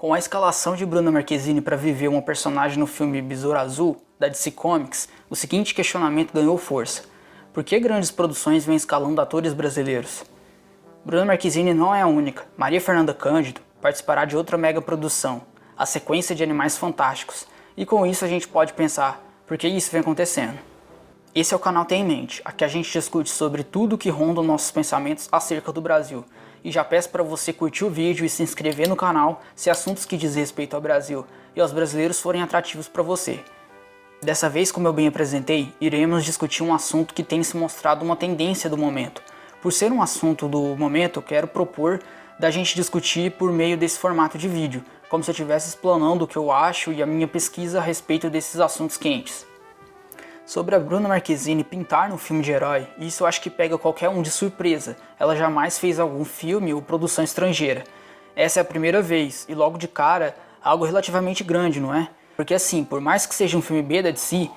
Com a escalação de Bruna Marquezine para viver uma personagem no filme Besouro Azul, da DC Comics, o seguinte questionamento ganhou força. Por que grandes produções vêm escalando atores brasileiros? Bruna Marquezine não é a única. Maria Fernanda Cândido participará de outra mega produção, a sequência de Animais Fantásticos, e com isso a gente pode pensar, por que isso vem acontecendo? Esse é o canal Tem em Mente, aqui a gente discute sobre tudo que ronda nossos pensamentos acerca do Brasil. E já peço para você curtir o vídeo e se inscrever no canal se assuntos que dizem respeito ao Brasil e aos brasileiros forem atrativos para você. Dessa vez, como eu bem apresentei, iremos discutir um assunto que tem se mostrado uma tendência do momento. Por ser um assunto do momento, eu quero propor da gente discutir por meio desse formato de vídeo, como se eu estivesse explanando o que eu acho e a minha pesquisa a respeito desses assuntos quentes. Sobre a Bruna Marquezine pintar no filme de herói, isso eu acho que pega qualquer um de surpresa. Ela jamais fez algum filme ou produção estrangeira. Essa é a primeira vez, e logo de cara, algo relativamente grande, não é? Porque assim, por mais que seja um filme B da DC,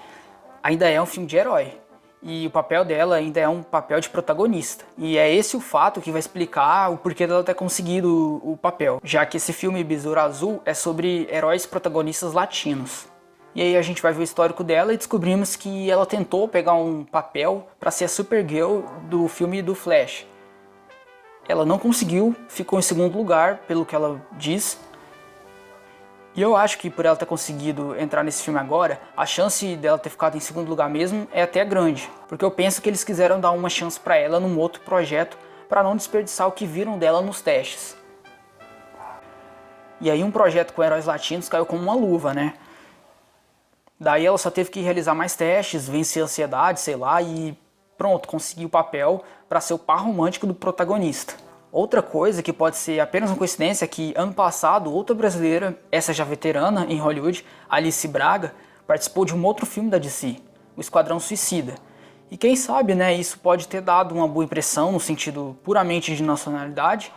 ainda é um filme de herói. E o papel dela ainda é um papel de protagonista. E é esse o fato que vai explicar o porquê dela ter conseguido o papel. Já que esse filme Besouro Azul é sobre heróis protagonistas latinos. E aí a gente vai ver o histórico dela e descobrimos que ela tentou pegar um papel para ser a Supergirl do filme do Flash. Ela não conseguiu, ficou em segundo lugar, pelo que ela diz. E eu acho que por ela ter conseguido entrar nesse filme agora, a chance dela ter ficado em segundo lugar mesmo é até grande. Porque eu penso que eles quiseram dar uma chance para ela num outro projeto para não desperdiçar o que viram dela nos testes. E aí um projeto com heróis latinos caiu como uma luva, né? Daí ela só teve que realizar mais testes, vencer a ansiedade, sei lá, e pronto, conseguiu o papel para ser o par romântico do protagonista. Outra coisa que pode ser apenas uma coincidência é que ano passado outra brasileira, essa já veterana em Hollywood, Alice Braga, participou de um outro filme da DC, O Esquadrão Suicida. E quem sabe, né, isso pode ter dado uma boa impressão no sentido puramente de nacionalidade,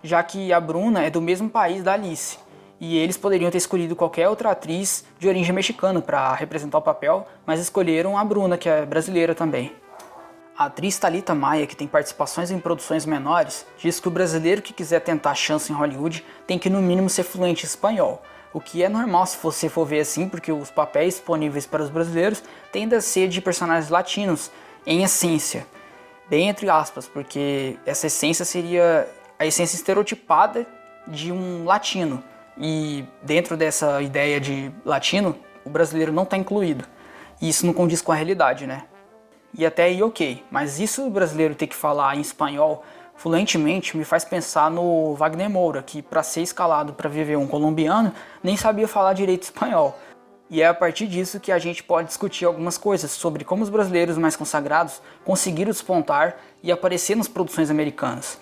já que a Bruna é do mesmo país da Alice. E eles poderiam ter escolhido qualquer outra atriz de origem mexicana para representar o papel, mas escolheram a Bruna, que é brasileira também. A atriz Thalita Maia, que tem participações em produções menores, diz que o brasileiro que quiser tentar a chance em Hollywood tem que no mínimo ser fluente em espanhol, o que é normal se você for ver assim, porque os papéis disponíveis para os brasileiros tendem a ser de personagens latinos, em essência, bem entre aspas, porque essa essência seria a essência estereotipada de um latino. E dentro dessa ideia de latino, o brasileiro não está incluído. E isso não condiz com a realidade, né? E até aí ok, mas isso o brasileiro ter que falar em espanhol fluentemente me faz pensar no Wagner Moura, que para ser escalado para viver um colombiano, nem sabia falar direito espanhol. E é a partir disso que a gente pode discutir algumas coisas sobre como os brasileiros mais consagrados conseguiram despontar e aparecer nas produções americanas.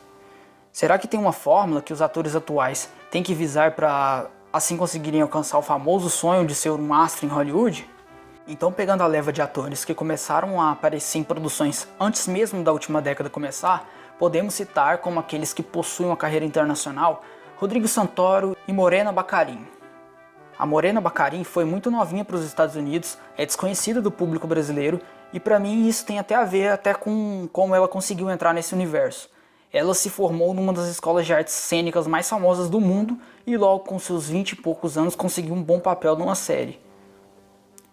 Será que tem uma fórmula que os atores atuais têm que visar para assim conseguirem alcançar o famoso sonho de ser um astro em Hollywood? Então, pegando a leva de atores que começaram a aparecer em produções antes mesmo da última década começar, podemos citar como aqueles que possuem uma carreira internacional, Rodrigo Santoro e Morena Baccarin. A Morena Baccarin foi muito novinha para os Estados Unidos, é desconhecida do público brasileiro e para mim isso tem até a ver até com como ela conseguiu entrar nesse universo. Ela se formou numa das escolas de artes cênicas mais famosas do mundo e logo com seus 20 e poucos anos conseguiu um bom papel numa série.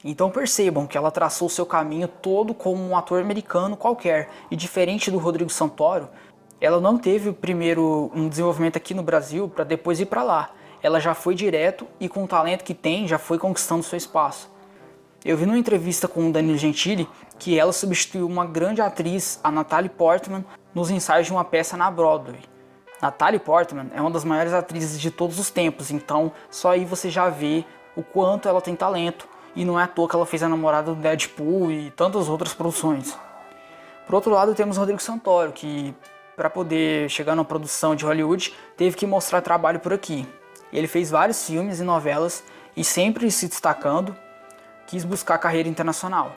Então percebam que ela traçou seu caminho todo como um ator americano qualquer, e diferente do Rodrigo Santoro, ela não teve primeiro um desenvolvimento aqui no Brasil para depois ir para lá. Ela já foi direto e com o talento que tem já foi conquistando seu espaço. Eu vi numa entrevista com o Danilo Gentili que ela substituiu uma grande atriz, a Natalie Portman, nos ensaios de uma peça na Broadway. Natalie Portman é uma das maiores atrizes de todos os tempos, então só aí você já vê o quanto ela tem talento, e não é à toa que ela fez a namorada do Deadpool e tantas outras produções. Por outro lado, temos o Rodrigo Santoro, que para poder chegar numa produção de Hollywood, teve que mostrar trabalho por aqui. Ele fez vários filmes e novelas e sempre se destacando, quis buscar carreira internacional.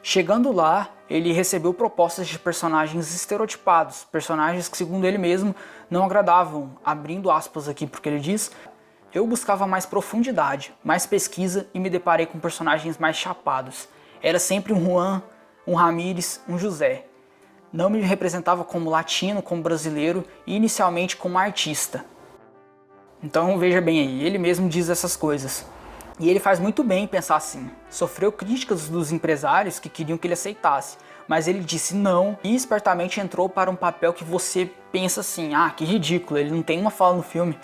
Chegando lá, ele recebeu propostas de personagens estereotipados, personagens que, segundo ele mesmo, não agradavam, abrindo aspas aqui porque ele diz: eu buscava mais profundidade, mais pesquisa e me deparei com personagens mais chapados. Era sempre um Juan, um Ramírez, um José. Não me representava como latino, como brasileiro e inicialmente como artista. Então veja bem aí, ele mesmo diz essas coisas. E ele faz muito bem em pensar assim. Sofreu críticas dos empresários que queriam que ele aceitasse, mas ele disse não e espertamente entrou para um papel que você pensa assim, ah, que ridículo, ele não tem uma fala no filme.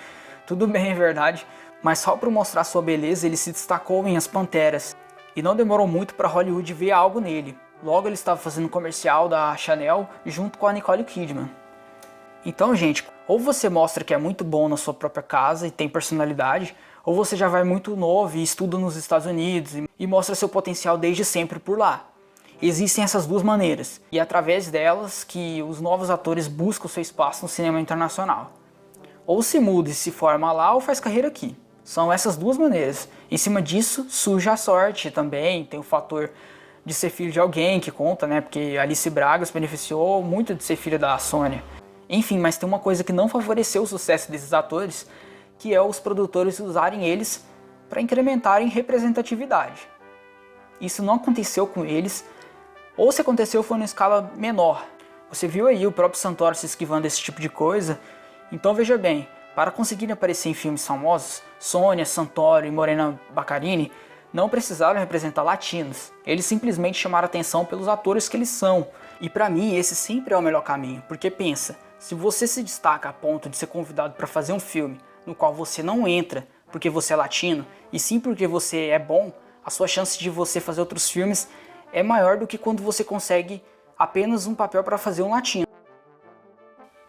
Tudo bem, é verdade, mas só por mostrar sua beleza ele se destacou em As Panteras. E não demorou muito para Hollywood ver algo nele. Logo ele estava fazendo um comercial da Chanel junto com a Nicole Kidman. Então, gente, ou você mostra que é muito bom na sua própria casa e tem personalidade, ou você já vai muito novo e estuda nos Estados Unidos e mostra seu potencial desde sempre por lá. Existem essas duas maneiras, e é através delas que os novos atores buscam seu espaço no cinema internacional. Ou se muda e se forma lá, ou faz carreira aqui. São essas duas maneiras. Em cima disso, surge a sorte também, tem o fator de ser filho de alguém que conta, né? Porque Alice Braga se beneficiou muito de ser filha da Sônia. Enfim, mas tem uma coisa que não favoreceu o sucesso desses atores, que é os produtores usarem eles para incrementarem representatividade. Isso não aconteceu com eles, ou se aconteceu foi numa escala menor. Você viu aí o próprio Santoro se esquivando desse tipo de coisa. Então veja bem, para conseguirem aparecer em filmes famosos, Sônia, Santoro e Morena Baccarini não precisaram representar latinos. Eles simplesmente chamaram atenção pelos atores que eles são. E para mim esse sempre é o melhor caminho, porque pensa, se você se destaca a ponto de ser convidado para fazer um filme no qual você não entra porque você é latino, e sim porque você é bom, a sua chance de você fazer outros filmes é maior do que quando você consegue apenas um papel para fazer um latino.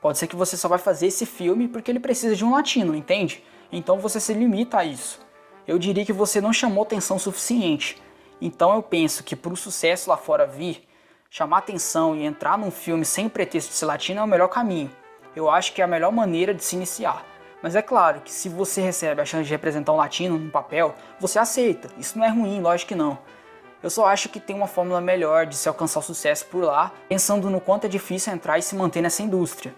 Pode ser que você só vai fazer esse filme porque ele precisa de um latino, entende? Então você se limita a isso. Eu diria que você não chamou atenção suficiente. Então eu penso que para o sucesso lá fora vir, chamar atenção e entrar num filme sem pretexto de ser latino é o melhor caminho. Eu acho que é a melhor maneira de se iniciar. Mas é claro que se você recebe a chance de representar um latino num papel, você aceita. Isso não é ruim, lógico que não. Eu só acho que tem uma fórmula melhor de se alcançar o sucesso por lá, pensando no quanto é difícil entrar e se manter nessa indústria.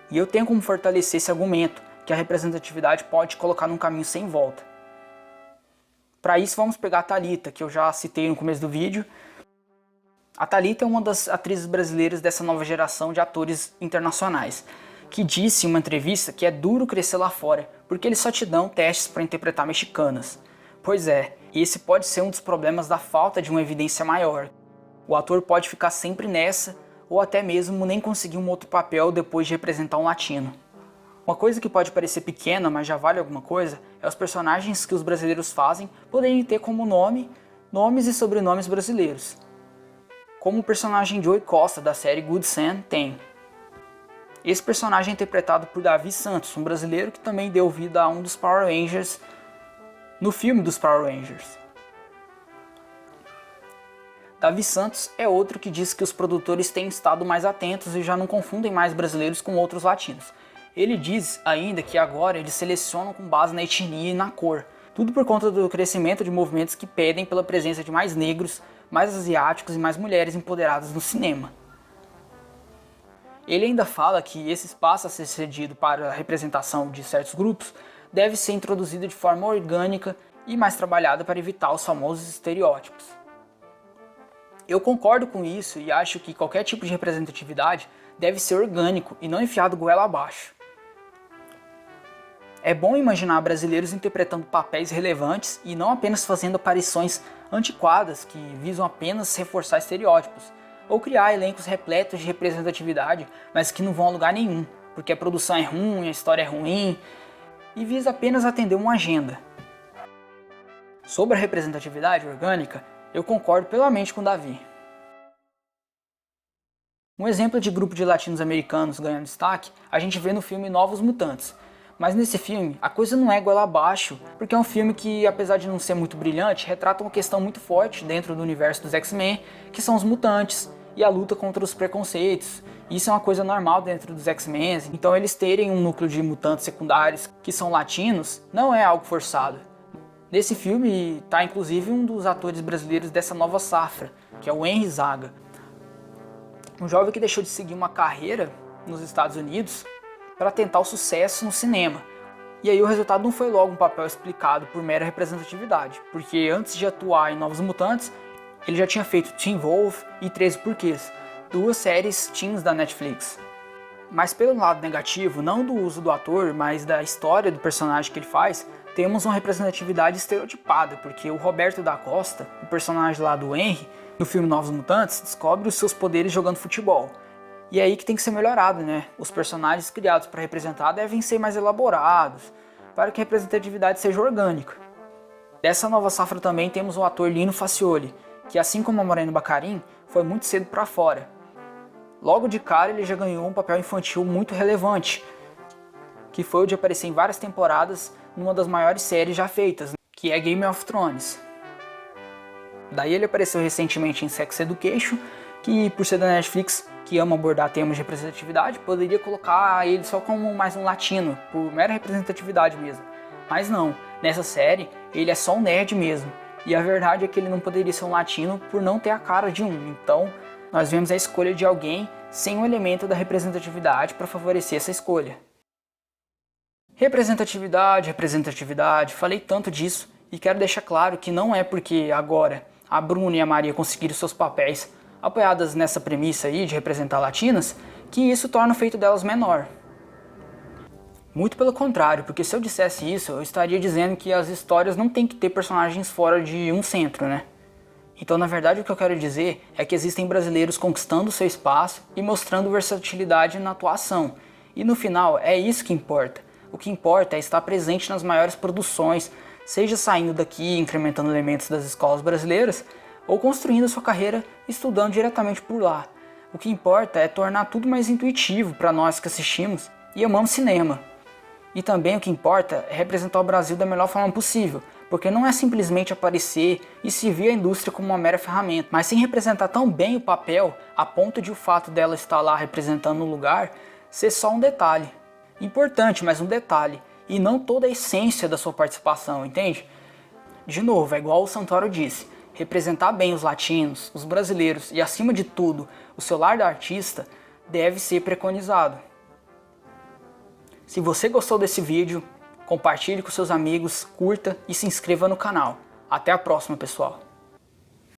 E eu tenho como fortalecer esse argumento, que a representatividade pode te colocar num caminho sem volta. Para isso vamos pegar a Thalita, que eu já citei no começo do vídeo. A Thalita é uma das atrizes brasileiras dessa nova geração de atores internacionais, que disse em uma entrevista que é duro crescer lá fora, porque eles só te dão testes para interpretar mexicanas. Pois é, e esse pode ser um dos problemas da falta de uma evidência maior. O ator pode ficar sempre nessa, ou até mesmo nem conseguir um outro papel depois de representar um latino. Uma coisa que pode parecer pequena, mas já vale alguma coisa, é os personagens que os brasileiros fazem poderem ter como nome, nomes e sobrenomes brasileiros. Como o personagem Joey Costa da série Good Sam tem. Esse personagem é interpretado por Davi Santos, um brasileiro que também deu vida a um dos Power Rangers no filme dos Power Rangers. Davi Santos é outro que diz que os produtores têm estado mais atentos e já não confundem mais brasileiros com outros latinos. Ele diz ainda que agora eles selecionam com base na etnia e na cor. Tudo por conta do crescimento de movimentos que pedem pela presença de mais negros, mais asiáticos e mais mulheres empoderadas no cinema. Ele ainda fala que esse espaço a ser cedido para a representação de certos grupos deve ser introduzido de forma orgânica e mais trabalhada para evitar os famosos estereótipos. Eu concordo com isso e acho que qualquer tipo de representatividade deve ser orgânico e não enfiado goela abaixo. É bom imaginar brasileiros interpretando papéis relevantes e não apenas fazendo aparições antiquadas que visam apenas reforçar estereótipos, ou criar elencos repletos de representatividade, mas que não vão a lugar nenhum, porque a produção é ruim, a história é ruim, e visa apenas atender uma agenda. Sobre a representatividade orgânica, eu concordo plenamente com o Davi. Um exemplo de grupo de latinos americanos ganhando destaque, a gente vê no filme Novos Mutantes. Mas nesse filme, a coisa não é goela abaixo, porque é um filme que, apesar de não ser muito brilhante, retrata uma questão muito forte dentro do universo dos X-Men, que são os mutantes, e a luta contra os preconceitos. Isso é uma coisa normal dentro dos X-Men, então eles terem um núcleo de mutantes secundários que são latinos não é algo forçado. Nesse filme está inclusive um dos atores brasileiros dessa nova safra, que é o Henry Zaga. Um jovem que deixou de seguir uma carreira nos Estados Unidos para tentar o sucesso no cinema. E aí o resultado não foi logo um papel explicado por mera representatividade, porque antes de atuar em Novos Mutantes, ele já tinha feito Teen Wolf e 13 Porquês, duas séries teens da Netflix. Mas pelo lado negativo, não do uso do ator, mas da história do personagem que ele faz, temos uma representatividade estereotipada, porque o Roberto da Costa, o personagem lá do Henry, no filme Novos Mutantes, descobre os seus poderes jogando futebol. E é aí que tem que ser melhorado, né? Os personagens criados para representar devem ser mais elaborados, para que a representatividade seja orgânica. Dessa nova safra também temos o ator Lino Facioli, que assim como a Morena Baccarin, foi muito cedo para fora. Logo de cara ele já ganhou um papel infantil muito relevante, que foi o de aparecer em várias temporadas numa das maiores séries já feitas, que é Game of Thrones. Daí ele apareceu recentemente em Sex Education, que por ser da Netflix, que ama abordar temas de representatividade, poderia colocar ele só como mais um latino, por mera representatividade mesmo. Mas não, nessa série ele é só um nerd mesmo, e a verdade é que ele não poderia ser um latino por não ter a cara de um, então nós vemos a escolha de alguém sem um elemento da representatividade para favorecer essa escolha. Representatividade, falei tanto disso e quero deixar claro que não é porque agora a Bruna e a Maria conseguiram seus papéis apoiadas nessa premissa aí de representar latinas, que isso torna o feito delas menor. Muito pelo contrário, porque se eu dissesse isso, eu estaria dizendo que as histórias não tem que ter personagens fora de um centro, né? Então, na verdade, o que eu quero dizer é que existem brasileiros conquistando seu espaço e mostrando versatilidade na atuação. E no final, é isso que importa. O que importa é estar presente nas maiores produções, seja saindo daqui, incrementando elementos das escolas brasileiras, ou construindo sua carreira estudando diretamente por lá. O que importa é tornar tudo mais intuitivo para nós que assistimos e amamos cinema. E também o que importa é representar o Brasil da melhor forma possível, porque não é simplesmente aparecer e servir a indústria como uma mera ferramenta, mas sim representar tão bem o papel a ponto de o fato dela estar lá representando um lugar ser só um detalhe. Importante, mas um detalhe, e não toda a essência da sua participação, entende? De novo, é igual o Santoro disse, representar bem os latinos, os brasileiros e acima de tudo, o seu lar da artista deve ser preconizado. Se você gostou desse vídeo, compartilhe com seus amigos, curta e se inscreva no canal. Até a próxima, pessoal!